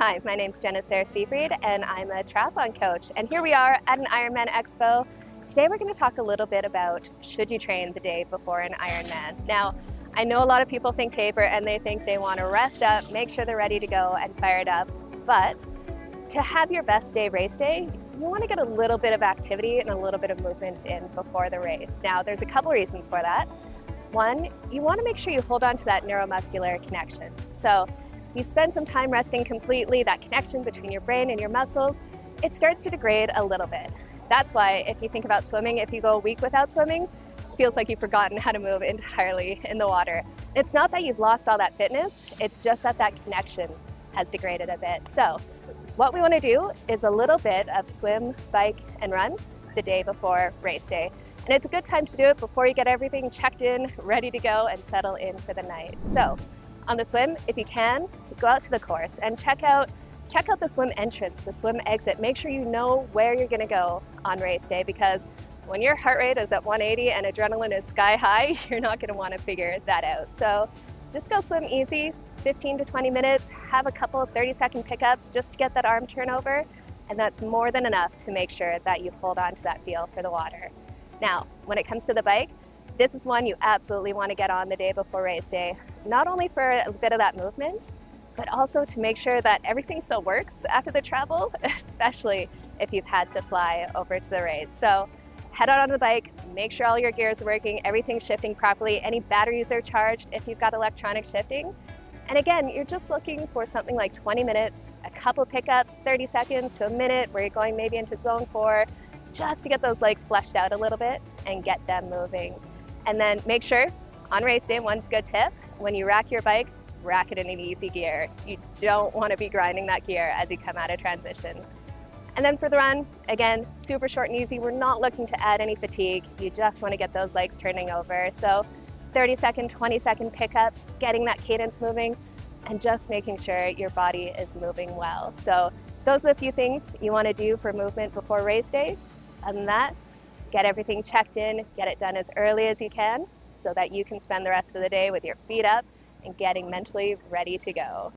Hi, my name's Jenna-Caer Seefried and I'm a triathlon coach. And here we are at an Ironman Expo. Today we're going to talk a little bit about should you train the day before an Ironman. Now, I know a lot of people think taper and they think they want to rest up, make sure they're ready to go and fired up. But to have your best day race day, you want to get a little bit of activity and a little bit of movement in before the race. Now, there's a couple reasons for that. One, you want to make sure you hold on to that neuromuscular connection. So you spend some time resting completely, that connection between your brain and your muscles, it starts to degrade a little bit. That's why if you think about swimming, if you go a week without swimming, it feels like you've forgotten how to move entirely in the water. It's not that you've lost all that fitness, it's just that that connection has degraded a bit. So what we want to do is a little bit of swim, bike, and run the day before race day. And it's a good time to do it before you get everything checked in, ready to go, and settle in for the night. So on the swim, if you can, go out to the course and check out the swim entrance, the swim exit. Make sure you know where you're gonna go on race day, because when your heart rate is at 180 and adrenaline is sky high, you're not gonna wanna figure that out. So just go swim easy, 15 to 20 minutes, have a couple of 30-second pickups just to get that arm turnover, and that's more than enough to make sure that you hold on to that feel for the water. Now, when it comes to the bike, this is one you absolutely want to get on the day before race day, not only for a bit of that movement, but also to make sure that everything still works after the travel, especially if you've had to fly over to the race. So head out on the bike, make sure all your gear is working, everything's shifting properly, any batteries are charged if you've got electronic shifting. And again, you're just looking for something like 20 minutes, a couple pickups, 30 seconds to a minute, where you're going maybe into zone 4, just to get those legs fleshed out a little bit and get them moving. And then make sure, on race day, one good tip, when you rack your bike, rack it in an easy gear. You don't want to be grinding that gear as you come out of transition. And then for the run, again, super short and easy. We're not looking to add any fatigue. You just want to get those legs turning over. So 30-second, 20-second pickups, getting that cadence moving, and just making sure your body is moving well. So those are the few things you want to do for movement before race day. Other than that, get everything checked in, get it done as early as you can so that you can spend the rest of the day with your feet up and getting mentally ready to go.